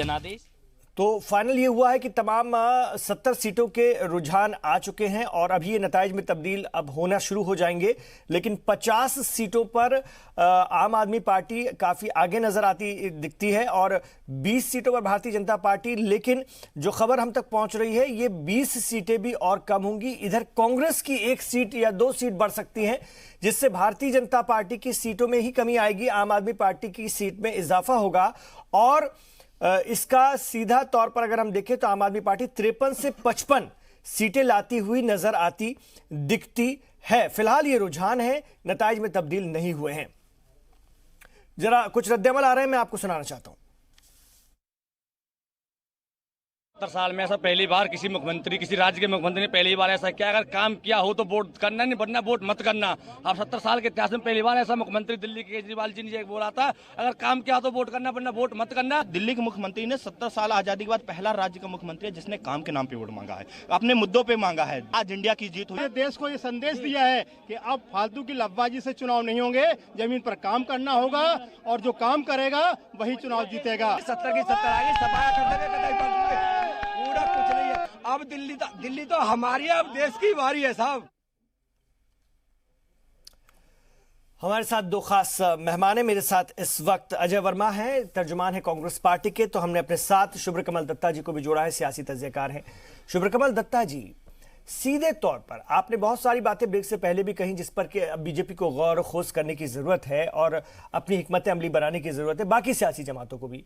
जनादेश। तो फाइनल ये हुआ है कि तमाम 70 सीटों के रुझान आ चुके हैं और अभी ये नताइज में तब्दील अब होना शुरू हो जाएंगे। लेकिन 50 सीटों पर आम आदमी पार्टी काफ़ी आगे नजर आती दिखती है और 20 सीटों पर भारतीय जनता पार्टी। लेकिन जो खबर हम तक पहुंच रही है ये 20 सीटें भी और कम होंगी। इधर कांग्रेस की 1 सीट या 2 सीट बढ़ सकती हैं, जिससे भारतीय जनता पार्टी की सीटों में ही कमी आएगी, आम आदमी पार्टी की सीट में इजाफा होगा। और इसका सीधा तौर पर अगर हम देखें तो आम आदमी पार्टी 53 से 55 सीटें लाती हुई नजर आती दिखती है। फिलहाल ये रुझान है, नताइज में तब्दील नहीं हुए हैं। जरा कुछ रद्देअमल आ रहे हैं, मैं आपको सुनाना चाहता हूं। 70 साल में ऐसा पहली बार किसी मुख्यमंत्री, किसी राज्य के मुख्यमंत्री ने पहली बार ऐसा किया। अगर काम किया हो तो वोट करना, नहीं बनना वोट मत करना। अब 70 साल के इतिहास में पहली बार ऐसा मुख्यमंत्री दिल्ली के केजरीवाल जी ने बोला था, अगर काम किया हो तो वोट करना, वरना वोट मत करना। दिल्ली के मुख्यमंत्री ने 70 साल आजादी के बाद पहला राज्य का मुख्यमंत्री है जिसने काम के नाम पे वोट मांगा है, अपने मुद्दों पे मांगा है। आज इंडिया की जीत हुई। देश को ये संदेश दिया है कि अब फालतू की लफबाजी से चुनाव नहीं होंगे, जमीन पर काम करना होगा और जो काम करेगा वही चुनाव जीतेगा। 70 की 70 आगे सफाया कर देंगे, पूरा कुछ नहीं है। अब दिल्ली तो हमारी है, अब देश की बारी है साहब। हमारे साथ 2 खास मेहमान हैं। मेरे साथ इस वक्त अजय वर्मा हैं, तर्जुमान है कांग्रेस पार्टी के। तो हमने अपने साथ शुभ्र कमल दत्ता जी को भी जोड़ा है, सियासी तज्ज़ियाकार हैं। शुभ्र कमल दत्ता जी, सीधे तौर पर आपने बहुत सारी बातें ब्रेक से पहले भी कहीं जिस पर कि बीजेपी को गौर खोज करने की जरूरत है और अपनी हिकमत अमली बनाने की जरूरत है, बाकी सियासी जमातों को भी।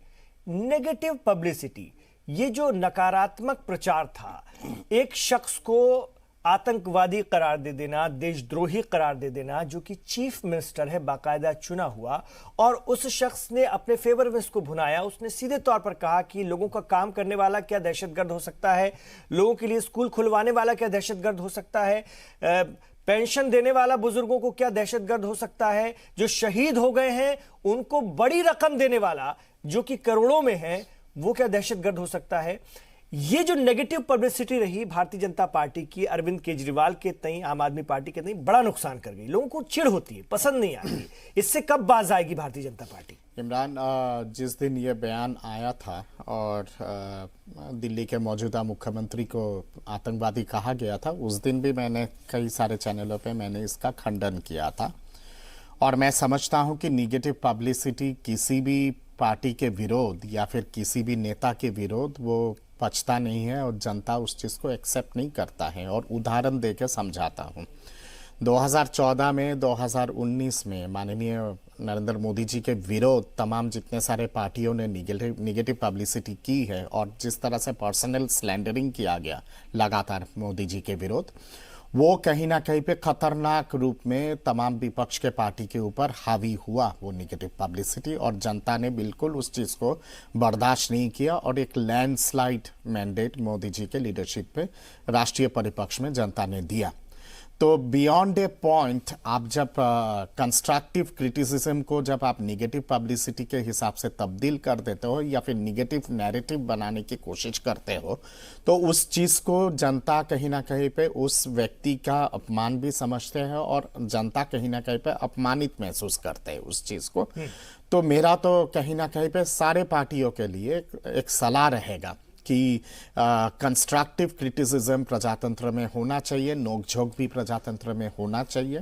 नेगेटिव पब्लिसिटी, ये जो नकारात्मक प्रचार था, एक शख्स को आतंकवादी करार दे देना, देशद्रोही करार दे देना, जो कि चीफ मिनिस्टर है, बाकायदा चुना हुआ, और उस शख्स ने अपने फेवर में इसको भुनाया। उसने सीधे तौर पर कहा कि लोगों का काम करने वाला क्या दहशतगर्द हो सकता है, लोगों के लिए स्कूल खुलवाने वाला क्या दहशतगर्द हो सकता है, पेंशन देने वाला बुजुर्गों को क्या दहशतगर्द हो सकता है, जो शहीद हो गए हैं उनको बड़ी रकम देने वाला जो कि करोड़ों में है वो क्या दहशतगर्द हो सकता है। ये जो नेगेटिव पब्लिसिटी रही भारतीय जनता पार्टी की अरविंद केजरीवाल के तई, आम आदमी पार्टी के तई, बड़ा नुकसान कर गई। लोगों को चिढ़ होती है, पसंद नहीं आती। इससे कब बाज आएगी भारतीय जनता पार्टी? इमरान, जिस दिन ये बयान आया था और दिल्ली के मौजूदा मुख्यमंत्री को आतंकवादी कहा गया था, उस दिन भी मैंने कई सारे चैनलों पे मैंने इसका खंडन किया था। और मैं समझता हूँ कि निगेटिव पब्लिसिटी किसी भी पार्टी के विरोध या फिर किसी भी नेता के विरोध वो पचता नहीं है और जनता उस चीज़ को एक्सेप्ट नहीं करता है। और उदाहरण देकर समझाता हूँ। 2014 में, 2019 में माननीय नरेंद्र मोदी जी के विरोध तमाम जितने सारे पार्टियों ने निगेटिव पब्लिसिटी की है और जिस तरह से पर्सनल स्लैंडरिंग किया गया लगातार मोदी जी के विरोध, वो कहीं ना कहीं पे खतरनाक रूप में तमाम विपक्ष के पार्टी के ऊपर हावी हुआ वो निगेटिव पब्लिसिटी। और जनता ने बिल्कुल उस चीज़ को बर्दाश्त नहीं किया और एक लैंडस्लाइड मैंडेट मोदी जी के लीडरशिप पे राष्ट्रीय परिपक्ष में जनता ने दिया। तो बियॉन्ड ए पॉइंट आप जब कंस्ट्रक्टिव क्रिटिसिज्म को जब आप निगेटिव पब्लिसिटी के हिसाब से तब्दील कर देते हो या फिर निगेटिव नैरेटिव बनाने की कोशिश करते हो, तो उस चीज़ को जनता कहीं ना कहीं पे उस व्यक्ति का अपमान भी समझते हैं और जनता कहीं ना कहीं पे अपमानित महसूस करते हैं उस चीज़ को। तो मेरा तो कहीं ना कहीं पे सारे पार्टियों के लिए एक सलाह रहेगा कि कंस्ट्रक्टिव क्रिटिसिज्म प्रजातंत्र में होना चाहिए, नोकझोंक भी प्रजातंत्र में होना चाहिए,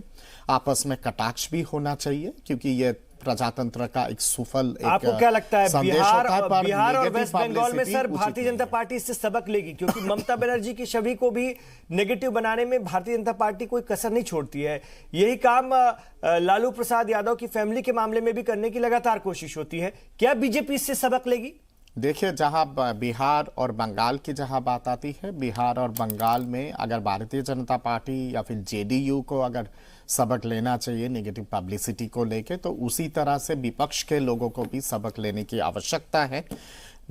आपस में कटाक्ष भी होना चाहिए, क्योंकि ये प्रजातंत्र का एक सुफल एक आपको क्या लगता है बिहार और वेस्ट बंगाल में सर भारतीय जनता पार्टी इससे सबक लेगी? क्योंकि ममता बनर्जी की छवि को भी नेगेटिव बनाने में भारतीय जनता पार्टी कोई कसर नहीं छोड़ती है। यही काम लालू प्रसाद यादव की फैमिली के मामले में भी करने की लगातार कोशिश होती है। क्या बीजेपी इससे सबक लेगी? देखिए, जहां बिहार और बंगाल की जहां बात आती है, बिहार और बंगाल में अगर भारतीय जनता पार्टी या फिर जेडीयू को अगर सबक लेना चाहिए नेगेटिव पब्लिसिटी को लेके, तो उसी तरह से विपक्ष के लोगों को भी सबक लेने की आवश्यकता है।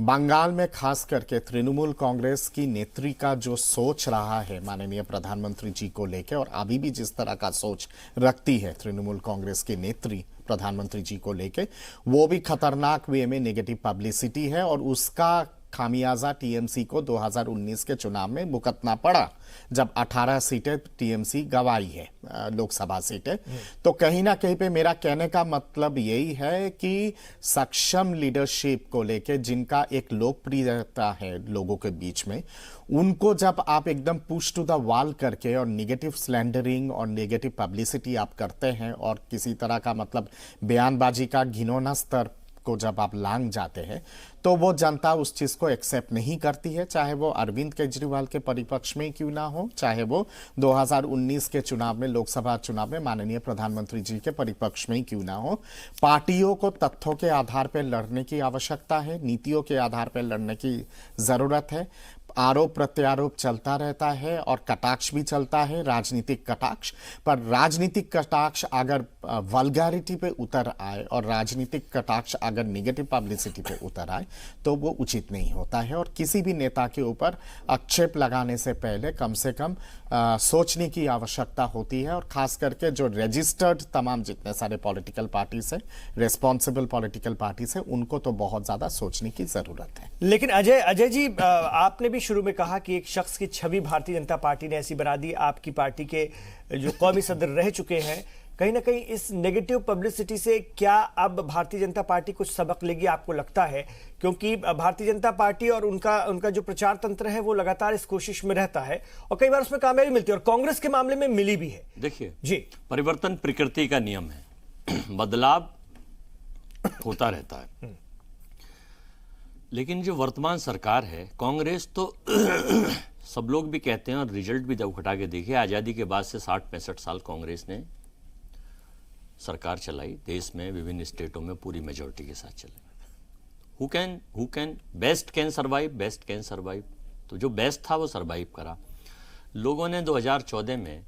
बंगाल में खास करके तृणमूल कांग्रेस की नेत्री का जो सोच रहा है माननीय प्रधानमंत्री जी को लेके, और अभी भी जिस तरह का सोच रखती है तृणमूल कांग्रेस की नेत्री प्रधानमंत्री जी को लेके, वो भी खतरनाक वे में नेगेटिव पब्लिसिटी है। और उसका खामियाजा टीएमसी को 2019 के चुनाव में भुगतना पड़ा, जब 18 सीटें टीएमसी गंवाई है, लोकसभा सीटें। तो कहीं ना कहीं पे मेरा कहने का मतलब यही है कि सक्षम लीडरशिप को लेके जिनका एक लोकप्रियता है लोगों के बीच में, उनको जब आप एकदम पुश टू द वॉल करके और नेगेटिव स्लैंडरिंग और नेगेटिव पब्लिसिटी आप करते हैं और किसी तरह का मतलब बयानबाजी का घिनौना स्तर को जब आप लांग जाते हैं, तो वो जनता उस चीज को एक्सेप्ट नहीं करती है, चाहे वो अरविंद केजरीवाल के परिपक्ष में क्यों ना हो, चाहे वो 2019 के चुनाव में, लोकसभा चुनाव में माननीय प्रधानमंत्री जी के परिपक्ष में क्यों ना हो। पार्टियों को तथ्यों के आधार पर लड़ने की आवश्यकता है, नीतियों के आधार पर लड़ने की जरूरत है। आरोप प्रत्यारोप चलता रहता है और कटाक्ष भी चलता है, राजनीतिक कटाक्ष। पर राजनीतिक कटाक्ष अगर वल्गैरिटी पे उतर आए और राजनीतिक कटाक्ष अगर नेगेटिव पब्लिसिटी पे उतर आए तो वो उचित नहीं होता है। और किसी भी नेता के ऊपर आक्षेप लगाने से पहले कम से कम सोचने की आवश्यकता होती है। और खास करके जो रजिस्टर्ड तमाम जितने सारे पॉलिटिकल पार्टीज है, रेस्पॉन्सिबल पॉलिटिकल पार्टीज है, उनको तो बहुत ज्यादा सोचने की जरूरत है। लेकिन अजय जी, आपने भी शुरू में कहा कि एक शख्स की छवि भारतीय जनता पार्टी ने ऐसी बना दी, आपकी पार्टी के जो कौमी सदर रह चुके हैं, कहीं ना कहीं इस नेगेटिव पब्लिसिटी से क्या अब भारतीय जनता पार्टी कुछ सबक लेगी, आपको लगता है? क्योंकि भारतीय जनता पार्टी और उनका जो प्रचार तंत्र है वो लगातार इस कोशिश में रहता है और कई बार उसमें कामयाबी मिलती है, और कांग्रेस के मामले में मिली भी है। देखिए जी, परिवर्तन प्रकृति का नियम है, बदलाव होता रहता है। लेकिन जो वर्तमान सरकार है, कांग्रेस तो सब लोग भी कहते हैं और रिजल्ट भी जब उठा के देखिए, आजादी के बाद से 60-65 साल कांग्रेस ने सरकार चलाई, देश में विभिन्न स्टेटों में पूरी मेजोरिटी के साथ चलाई। Who can best can survive, तो जो बेस्ट था वो सर्वाइव करा। लोगों ने 2014 में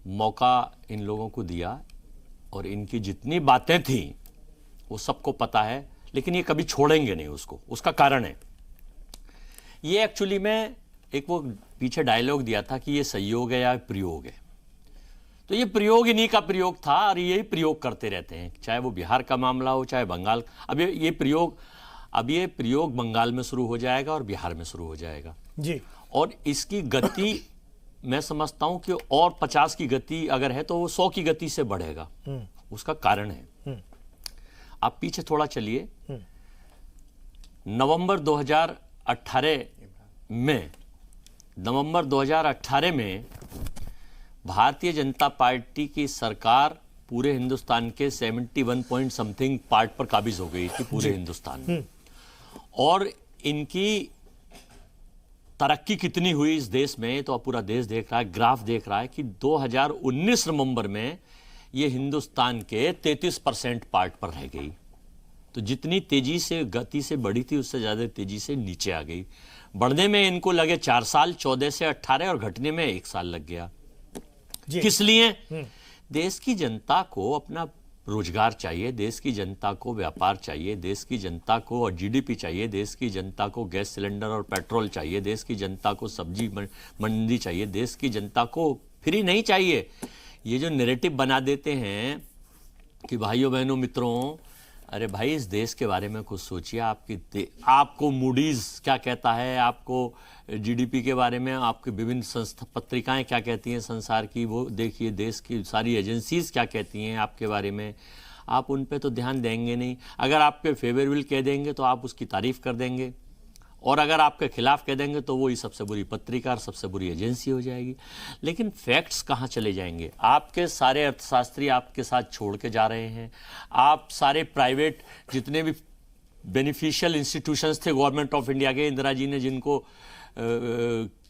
मौका इन लोगों को दिया और इनकी जितनी बातें थी वो सबको पता है, लेकिन ये कभी छोड़ेंगे नहीं उसको। उसका कारण है, ये एक्चुअली में एक वो पीछे डायलॉग दिया था कि ये संयोग है या प्रयोग है, तो ये प्रयोग इन्हीं का प्रयोग था और यही प्रयोग करते रहते हैं, चाहे वो बिहार का मामला हो चाहे बंगाल। अब ये प्रयोग बंगाल में शुरू हो जाएगा और बिहार में शुरू हो जाएगा जी। और इसकी गति मैं समझता हूं कि और 50 की गति अगर है तो वो 100 की गति से बढ़ेगा। उसका कारण है, आप पीछे थोड़ा चलिए, नवंबर 2018 में भारतीय जनता पार्टी की सरकार पूरे हिंदुस्तान के 71 पॉइंट समथिंग पार्ट पर काबिज हो गई थी पूरे हिंदुस्तान में। और इनकी तरक्की कितनी हुई इस देश में, तो अब पूरा देश देख रहा है, ग्राफ देख रहा है कि 2019 नवंबर में ये हिंदुस्तान के 33% पार्ट पर रह गई। तो जितनी तेजी से गति से बढ़ी थी उससे ज्यादा तेजी से नीचे आ गई। बढ़ने में इनको लगे 4 साल, 14 से 18, और घटने में 1 साल लग गया। किस लिए? देश की जनता को अपना रोजगार चाहिए, देश की जनता को व्यापार चाहिए, देश की जनता को जीडीपी चाहिए, देश की जनता को गैस सिलेंडर और पेट्रोल चाहिए, देश की जनता को सब्जी मंडी चाहिए, देश की जनता को फ्री नहीं चाहिए। ये जो नैरेटिव बना देते हैं कि भाइयों बहनों मित्रों, अरे भाई इस देश के बारे में कुछ सोचिए। आपको मूडीज क्या कहता है, आपको जीडीपी के बारे में आपकी विभिन्न संस्था पत्रिकाएं क्या कहती हैं संसार की, वो देखिए, देश की सारी एजेंसीज क्या कहती हैं आपके बारे में, आप उन पे तो ध्यान देंगे नहीं। अगर आपके फेवरेबल कह देंगे तो आप उसकी तारीफ कर देंगे, और अगर आपके खिलाफ कह देंगे तो वही सबसे बुरी पत्रिका और सबसे बुरी एजेंसी हो जाएगी। लेकिन फैक्ट्स कहाँ चले जाएंगे? आपके सारे अर्थशास्त्री आपके साथ छोड़ के जा रहे हैं, आप सारे प्राइवेट जितने भी बेनिफिशियल इंस्टीट्यूशंस थे गवर्नमेंट ऑफ इंडिया के, इंदिरा जी ने जिनको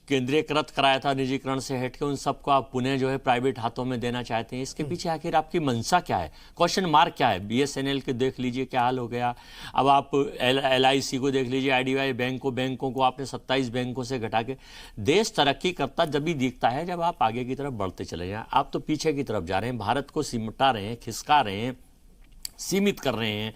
केंद्रीयकृत कराया था निजीकरण से हट के, उन सबको आप पुनः जो है प्राइवेट हाथों में देना चाहते हैं। इसके पीछे आखिर आपकी मंशा क्या है? क्वेश्चन मार्क क्या है? बीएसएनएल के देख लीजिए क्या हाल हो गया, अब आप एलआईसी को देख लीजिए, आईडीबीआई बैंकों को आपने 27 बैंकों से घटा के। देश तरक्की करता जब भी दिखता है जब आप आगे की तरफ बढ़ते चले जाएं। आप तो पीछे की तरफ जा रहे हैं, भारत को सिमटा रहे हैं, खिसका रहे हैं, सीमित कर रहे हैं।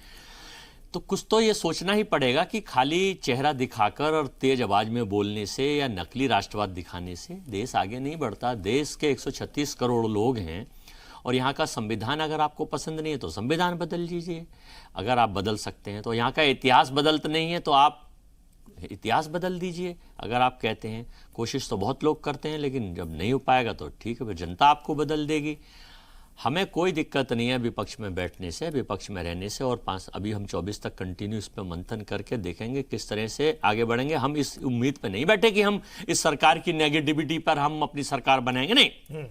तो कुछ तो ये सोचना ही पड़ेगा कि खाली चेहरा दिखाकर और तेज आवाज में बोलने से या नकली राष्ट्रवाद दिखाने से देश आगे नहीं बढ़ता। देश के 136 करोड़ लोग हैं और यहाँ का संविधान अगर आपको पसंद नहीं है तो संविधान बदल लीजिए, अगर आप बदल सकते हैं तो। यहाँ का इतिहास बदलता नहीं है तो आप इतिहास बदल दीजिए अगर आप कहते हैं। कोशिश तो बहुत लोग करते हैं, लेकिन जब नहीं हो पाएगा तो ठीक है, फिर जनता आपको बदल देगी। हमें कोई दिक्कत नहीं है विपक्ष में बैठने से, विपक्ष में रहने से, और अभी हम 24 तक कंटिन्यू इस पर मंथन करके देखेंगे किस तरह से आगे बढ़ेंगे। हम इस उम्मीद पे नहीं बैठे कि हम इस सरकार की नेगेटिविटी पर हम अपनी सरकार बनाएंगे, नहीं,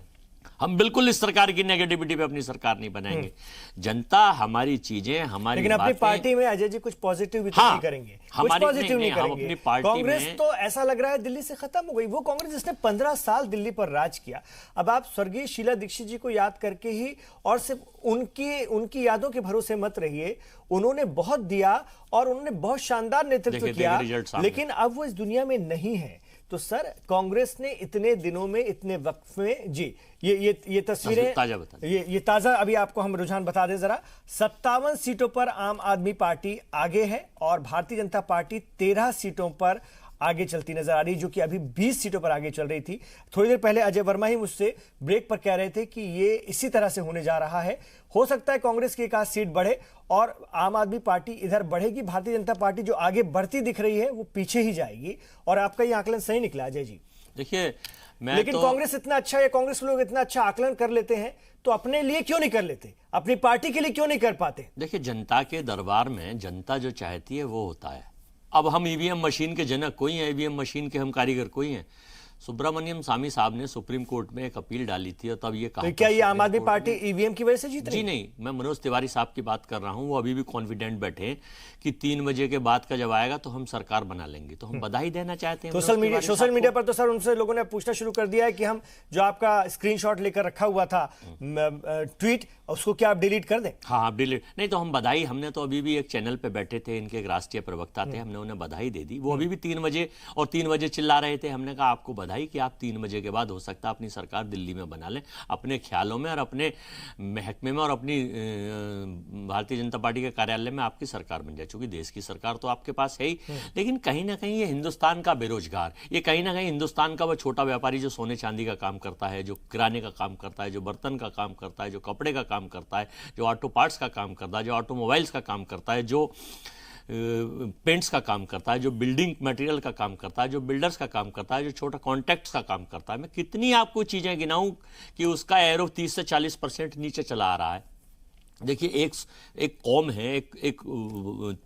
हम बिल्कुल इस सरकार की नेगेटिविटी पे अपनी सरकार नहीं बनाएंगे। जनता हमारी चीजें, हमारी लेकिन अपनी पार्टी में अजय जी कुछ पॉजिटिव भी तो नहीं करेंगे, कुछ पॉजिटिव नहीं करेंगे। अपनी पार्टी कांग्रेस में तो ऐसा लग रहा है दिल्ली से खत्म हो गई। वो कांग्रेस जिसने 15 साल दिल्ली पर राज किया, अब आप स्वर्गीय शीला दीक्षित जी को याद करके ही, और सिर्फ उनकी यादों के भरोसे मत रहिए। उन्होंने बहुत दिया और उन्होंने बहुत शानदार नेतृत्व किया, लेकिन अब वो इस दुनिया में नहीं है। तो सर, कांग्रेस ने इतने दिनों में, इतने वक्त में, जी ये तस्वीरें, ये ताजा अभी आपको हम रुझान बता दें जरा। 57 सीटों पर आम आदमी पार्टी आगे है और भारतीय जनता पार्टी 13 सीटों पर आगे चलती नजर आ रही, जो कि अभी 20 सीटों पर आगे चल रही थी। थोड़ी देर पहले अजय वर्मा ही मुझसे ब्रेक पर कह रहे थे कि ये इसी तरह से होने जा रहा है। हो सकता है कांग्रेस की एक आध सीट बढ़े और आम आदमी पार्टी इधर बढ़ेगी, भारतीय जनता पार्टी जो आगे बढ़ती दिख रही है वो पीछे ही जाएगी। और आपका ये आकलन सही निकला अजय जी। देखिए, लेकिन कांग्रेस इतना अच्छा, या कांग्रेस के लोग इतना अच्छा आकलन कर लेते हैं, तो अपने लिए क्यों नहीं कर लेते, अपनी पार्टी के लिए क्यों नहीं कर पाते? देखिए, जनता के दरबार में जनता जो चाहती है वो होता है। अब हम ईवीएम मशीन के जनक कोई हैं, ईवीएम मशीन के हम कारीगर कोई हैं। सुब्रमण्यम स्वामी साहब ने सुप्रीम कोर्ट में एक अपील डाली थी और तब ये कहा, तो क्या ये आम आदमी पार्टी ईवीएम की वजह से जीत रही है? जी नहीं, मैं मनोज तिवारी साहब की बात कर रहा हूं। वो अभी भी कॉन्फिडेंट बैठे हैं कि 3 बजे के बाद का जब आएगा तो हम सरकार बना लेंगे। तो हम बधाई देना चाहते हैं। सोशल मीडिया पर तो सर उनसे लोगों ने पूछना शुरू कर दिया है कि हम जो आपका स्क्रीनशॉट लेकर रखा हुआ था ट्वीट, उसको क्या आप डिलीट कर दें? हाँ, आप डिलीट नहीं, तो हम बधाई, हमने तो अभी भी एक चैनल पे बैठे थे, इनके एक राष्ट्रीय प्रवक्ता थे, हमने उन्हें बधाई दे दी। वो अभी भी 3 बजे और 3 बजे चिल्ला रहे थे। हमने कहा आपको बधाई कि आप 3 बजे के बाद हो सकता है अपनी सरकार दिल्ली में बना लें, अपने ख्यालों में और अपने महकमे में और अपनी भारतीय जनता पार्टी के कार्यालय में आपकी सरकार बन जाए, चूंकि देश की सरकार तो आपके पास है ही। लेकिन कहीं ना कहीं ये हिंदुस्तान का बेरोजगार, ये कहीं ना कहीं हिंदुस्तान का वो छोटा व्यापारी जो सोने चांदी का काम करता है, जो किराने का काम करता है, जो बर्तन का काम करता है, जो कपड़े का काम करता है, जो ऑटो पार्ट्स का काम करता है, जो ऑटोमोबाइल्स का काम करता है, जो पेंट्स का काम करता है, जो बिल्डिंग मटेरियल का काम करता है, जो बिल्डर्स का काम करता है, जो छोटा कॉन्ट्रैक्ट्स का काम करता है। मैं कितनी आपको चीजें गिनाऊं कि उसका एरो 30 से 40% नीचे चला आ रहा है। देखिए, एक कौम है, एक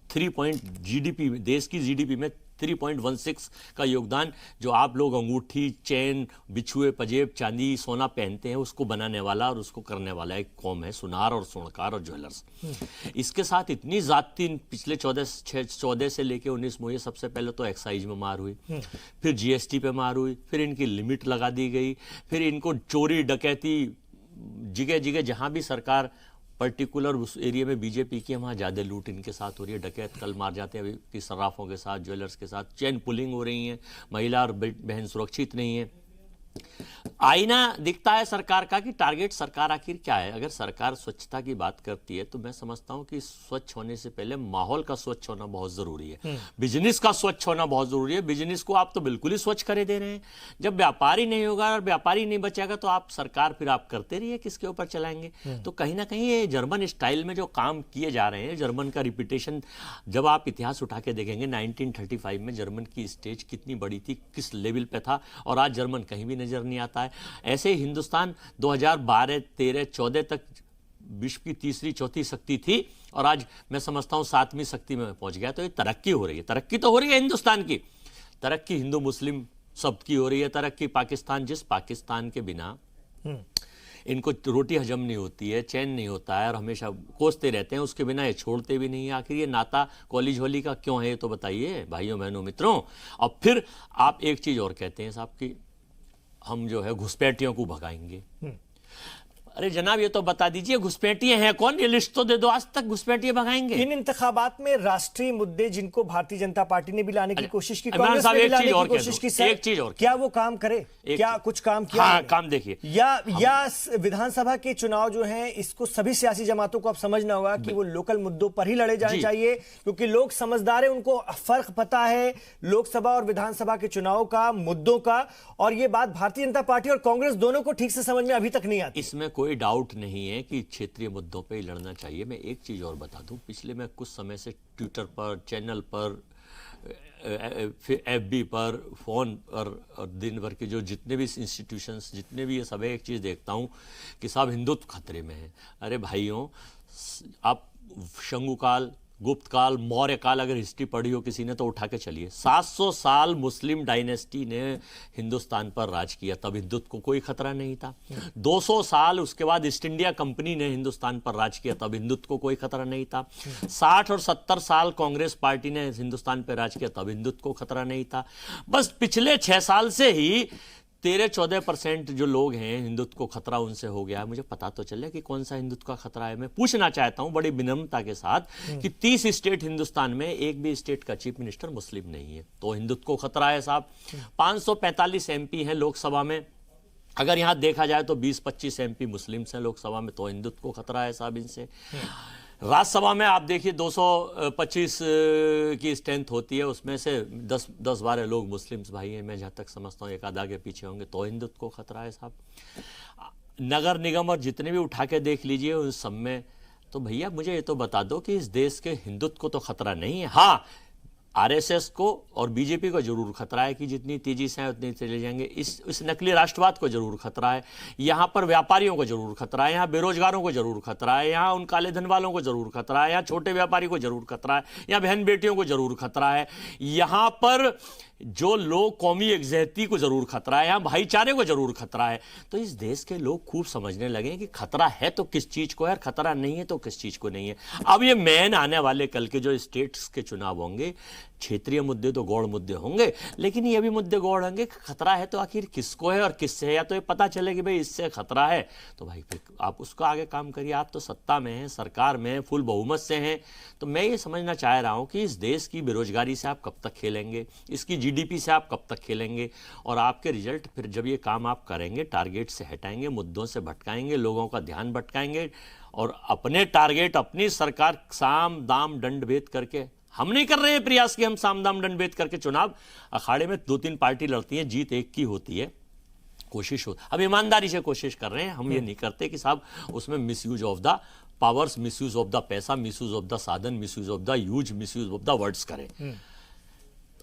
3 पॉइंट जीडीपी, देश की जीडीपी में 3.16 का योगदान, जो आप लोग अंगूठी, चैन, बिछुए, पजेब, चांदी, सोना पहनते हैं, उसको बनाने वाला और उसको करने वाला एक कौम है, सुनार और सोनकार और ज्वेलर्स। इसके साथ इतनी जाती पिछले 14 से लेके 19 मुझे सबसे पहले तो एक्साइज में मार हुई, फिर जीएसटी पे मार हुई, फिर इनकी लिमिट लगा दी गई, फिर इनको चोरी डकैती जगह जगह जहां भी सरकार पर्टिकुलर उस एरिया में बीजेपी की, वहाँ ज़्यादा लूट इनके साथ हो रही है। डकैत कल मार जाते हैं अभी कि सर्राफों के साथ, ज्वेलर्स के साथ, चेन पुलिंग हो रही है, महिला और बहन सुरक्षित नहीं है। आईना दिखता है सरकार का कि टारगेट सरकार आखिर क्या है। अगर सरकार स्वच्छता की बात करती है तो मैं समझता हूं कि स्वच्छ होने से पहले माहौल का स्वच्छ होना बहुत जरूरी है, बिजनेस का स्वच्छ होना बहुत जरूरी है। बिजनेस को आप तो बिल्कुल ही स्वच्छ करे दे रहे हैं। जब व्यापारी नहीं होगा और व्यापारी नहीं बचेगा तो आप सरकार फिर आप करते रहिए, किसके ऊपर चलाएंगे। तो कहीं ना कहीं ये जर्मन स्टाइल में जो काम किए जा रहे हैं, जर्मन का रिपीटेशन, जब आप इतिहास उठा के देखेंगे 1935 में जर्मन की स्टेज कितनी बड़ी थी, किस लेवल पे था, और आज जर्मन कहीं भी नजर नहीं आता है। ऐसे ही हिंदुस्तान 2012, 13, 14 तक विश्व की तीसरी चौथी शक्ति थी और आज मैं समझता हूं 7वीं शक्ति में पहुंच गया। तो ये तरक्की हो रही है, तरक्की तो हो रही है हिंदुस्तान की, तरक्की हिंदू मुस्लिम सबकी हो रही है तरक्की। पाकिस्तान, जिस पाकिस्तान के बिना इनको रोटी हजम नहीं होती है, चैन नहीं होता है और हमेशा कोसते रहते हैं, उसके बिना ये छोड़ते भी नहीं है। आखिर ये नाता कॉलेज होली का क्यों है, ये तो बताइए भाइयों बहनों मित्रों। और फिर आप एक चीज और कहते हैं साहब कि हम जो है घुसपैठियों को भगाएंगे। अरे जनाब, ये तो बता दीजिए घुसपैठिए हैं कौन, ये लिस्ट तो दे दो। आज तक घुसपैठिए भगाएंगे। इन इंतखाबात में राष्ट्रीय मुद्दे जिनको भारतीय जनता पार्टी ने भी लाने की कोशिश की, इमरान कांग्रेस साहब ने भी एक लाने चीज और की कह कोशिश दो, की, सर एक चीज और क्या वो काम करे, क्या कुछ काम किया? हाँ, काम देखिए, या विधानसभा के चुनाव जो हैं इसको सभी सियासी जमातों को अब समझना होगा कि वो लोकल मुद्दों पर ही लड़े जाने चाहिए, क्योंकि लोग समझदार है, उनको फर्क पता है लोकसभा और विधानसभा के चुनाव का, मुद्दों का। और ये बात भारतीय जनता पार्टी और कांग्रेस दोनों को ठीक से समझ में अभी तक नहीं आती। इसमें कोई डाउट नहीं है कि क्षेत्रीय मुद्दों पे ही लड़ना चाहिए। मैं एक चीज और बता दूं, पिछले मैं कुछ समय से ट्विटर पर, चैनल पर, FB पर, फ़ोन पर और दिन भर के जो जितने भी इंस्टीट्यूशंस, जितने भी ये सब, एक चीज़ देखता हूँ कि सब हिंदुत्व खतरे में है। अरे भाइयों, आप शंगु काल, गुप्त काल, मौर्य काल अगर हिस्ट्री पढ़ी हो किसी ने तो उठा के चलिए। 700 साल मुस्लिम डायनेस्टी ने हिंदुस्तान पर राज किया, तब हिंदुत्व को कोई खतरा नहीं था। 200 साल उसके बाद ईस्ट इंडिया कंपनी ने हिंदुस्तान पर राज किया, तब हिंदुत्व को कोई खतरा नहीं था। 60 और 70 साल कांग्रेस पार्टी ने हिंदुस्तान पर राज किया, तब हिंदुत्व को खतरा नहीं था। बस पिछले 6 साल से ही 13-14% जो लोग हैं हिंदुत्व को खतरा उनसे हो गया है। मुझे पता तो चले कि कौन सा हिंदुत्व का खतरा है। मैं पूछना चाहता हूं बड़ी विनम्रता के साथ कि 30 स्टेट हिंदुस्तान में, एक भी स्टेट का चीफ मिनिस्टर मुस्लिम नहीं है, तो हिंदुत्व को खतरा है साहब। 545 MP हैं लोकसभा में, अगर यहां देखा जाए तो 20-25 MP मुस्लिम्स हैं लोकसभा में, तो हिंदुत्व को खतरा है साहब इनसे। राज्यसभा में आप देखिए 225 की स्ट्रेंथ होती है, उसमें से 10-12 लोग मुस्लिम्स भाई हैं, मैं जहाँ तक समझता हूँ, एक आध आगे पीछे होंगे, तो हिंदुत्व को खतरा है साहब। नगर निगम और जितने भी उठा के देख लीजिए उन सब में, तो भैया मुझे ये तो बता दो कि इस देश के हिंदुत्व को तो खतरा नहीं है। हाँ, RSS को और BJP को जरूर खतरा है कि जितनी तेजी से है उतनी चले जाएंगे। इस नकली राष्ट्रवाद को जरूर खतरा है। यहाँ पर व्यापारियों को जरूर खतरा है, यहाँ बेरोजगारों को जरूर खतरा है, यहाँ उन काले धन वालों को जरूर खतरा है, यहाँ छोटे व्यापारी को जरूर खतरा है, यहाँ बहन बेटियों को जरूर खतरा है, यहाँ पर जो लोग कौमी एकजहती को जरूर खतरा है, यहाँ भाईचारे को जरूर खतरा है। तो इस देश के लोग खूब समझने लगे कि खतरा है तो किस चीज को है और खतरा नहीं है तो किस चीज को नहीं है। अब ये मेन आने वाले कल के जो स्टेट्स के चुनाव होंगे, क्षेत्रीय मुद्दे तो गौड़ मुद्दे होंगे, लेकिन ये भी मुद्दे गौड़ होंगे कि खतरा है तो आखिर किसको है और किससे है। या तो ये पता चले कि भाई इससे खतरा है तो भाई फिर आप उसको आगे काम करिए। आप तो सत्ता में हैं, सरकार में हैं, फुल बहुमत से हैं। तो मैं ये समझना चाह रहा हूं कि इस देश की बेरोजगारी से आप कब तक खेलेंगे, इसकी GDP से आप कब तक खेलेंगे, और आपके रिजल्ट फिर जब ये काम आप करेंगे, टारगेट से हटाएंगे, मुद्दों से भटकाएंगे, लोगों का ध्यान भटकाएंगे और अपने टारगेट, अपनी सरकार साम दाम दंड भेद करके, हम नहीं कर रहे हैं प्रयास कि हम साम दाम दंड भेद करके चुनाव अखाड़े में 2-3 पार्टी लड़ती है, जीत एक की होती है, कोशिश हो, अब ईमानदारी से कोशिश कर रहे हैं। हम ये नहीं करते कि साहब उसमें misuse of the powers, misuse of the पैसा, मिसयूज ऑफ द साधन, misuse of the use, misuse of the words करें।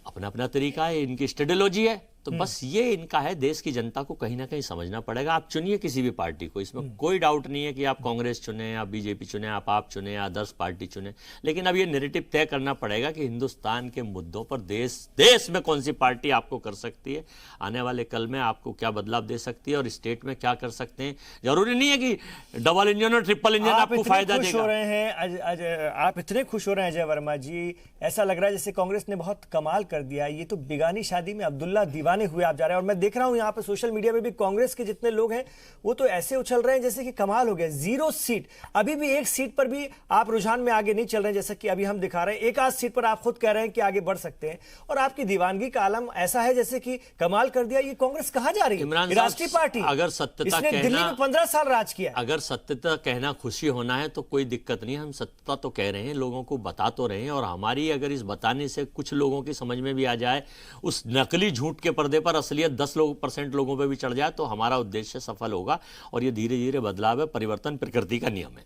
अपना अपना तरीका है, इनकी स्ट्रेटेलॉजी है, तो बस ये इनका है। देश की जनता को कहीं ना कहीं समझना पड़ेगा। आप चुनिए किसी भी पार्टी को, इसमें कोई डाउट नहीं है कि आप कांग्रेस चुने, आप BJP चुने, आप चुने या अदर्स पार्टी चुने, लेकिन अब ये नैरेटिव तय करना पड़ेगा कि हिंदुस्तान के मुद्दों पर देश में कौन सी पार्टी आपको कर सकती है, आने वाले कल में आपको क्या बदलाव दे सकती है और स्टेट में क्या कर सकते हैं। जरूरी नहीं है कि डबल इंजन और ट्रिपल इंजन आपको फायदा देगा। आप इतने खुश हो रहे हैं अजय वर्मा जी, ऐसा लग रहा है जैसे कांग्रेस ने बहुत कमाल कर दिया। ये तो बिगानी शादी में अब्दुल्ला दीवाने हुए आप जा रहे हैं। और मैं देख रहा हूं यहाँ पे सोशल मीडिया में भी कांग्रेस के जितने लोग हैं वो तो ऐसे उछल रहे हैं जैसे कि कमाल हो गया। 0 सीट, अभी भी एक सीट पर भी आप रुझान में आगे नहीं चल रहे हैं, जैसा कि अभी हम दिखा रहे हैं। एक आध सीट पर आप खुद कह रहे हैं कि आगे बढ़ सकते हैं, और आपकी दीवानगी का आलम ऐसा है जैसे कि कमाल कर दिया। ये कांग्रेस कहां जा रही है? राष्ट्रीय पार्टी, अगर सत्यता इसने दिल्ली में 15 साल राज किया। अगर सत्यता कहना खुशी होना है तो कोई दिक्कत नहीं है, हम सत्यता तो कह रहे हैं, लोगों को बता तो रहे हैं। और हमारी अगर इस बताने से कुछ लोगों की समझ में भी आ जाए, उस नकली झूठ के पर्दे पर असलियत 10% लोगों पे भी चढ़ जाए, तो हमारा उद्देश्य सफल होगा। और ये धीरे धीरे बदलाव है, परिवर्तन प्रकृति का नियम है।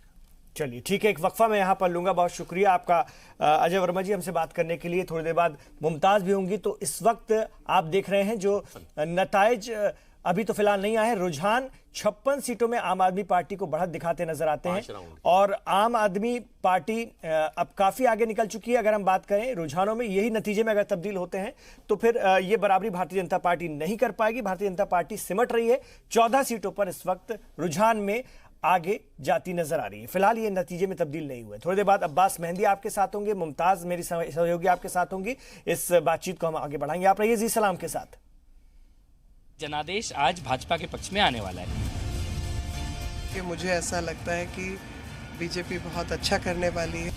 चलिए ठीक है, एक वक्फा मैं यहां पर लूंगा। बहुत शुक्रिया आपका अजय वर्मा जी हमसे बात करने के लिए। थोड़ी देर बाद मुमताज भी होंगी। तो इस वक्त आप देख रहे हैं जो नताइज अभी तो फिलहाल नहीं आए हैं। रुझान 56 सीटों में आम आदमी पार्टी को बढ़त दिखाते नजर आते हैं, और आम आदमी पार्टी अब काफी आगे निकल चुकी है। अगर हम बात करें रुझानों में, यही नतीजे में अगर तब्दील होते हैं तो फिर ये बराबरी भारतीय जनता पार्टी नहीं कर पाएगी। भारतीय जनता पार्टी सिमट रही है, 14 सीटों पर इस वक्त रुझान में आगे जाती नजर आ रही है। फिलहाल ये नतीजे में तब्दील नहीं हुए। थोड़ी देर बाद अब्बास मेहंदी आपके साथ होंगे, मुमताज मेरी सहयोगी आपके साथ होंगी। इस बातचीत को हम आगे बढ़ाएंगे। आप रहिए जी सलाम के साथ। जनादेश आज भाजपा के पक्ष में आने वाला है। कि मुझे ऐसा लगता है कि बीजेपी बहुत अच्छा करने वाली है।